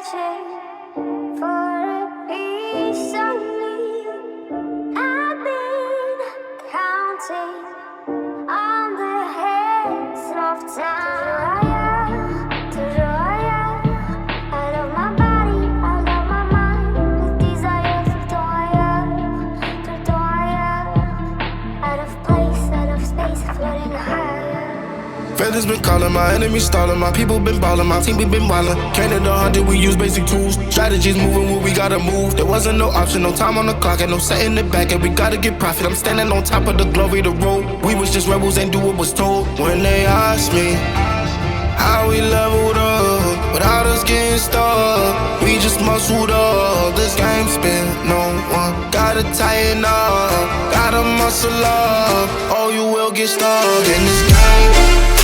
searching for a piece of me. I've been counting on the hands of time. To Roya, I love my body, I love my mind. With desire to Toya, out of place, out of space, floating higher. Feathers been calling, my enemies stalling, my people been ballin', my team we been wildin'. Canada 100, we use basic tools. Strategies moving where we gotta move. There wasn't no option, no time on the clock, and no setting it back, and we gotta get profit. I'm standing on top of the glory, the road. We was just rebels, ain't do what was told. When they asked me how we leveled up, without us getting stuck, we just muscled up. This game spin, no one gotta tighten up, gotta muscle up, or you will get stuck in this game.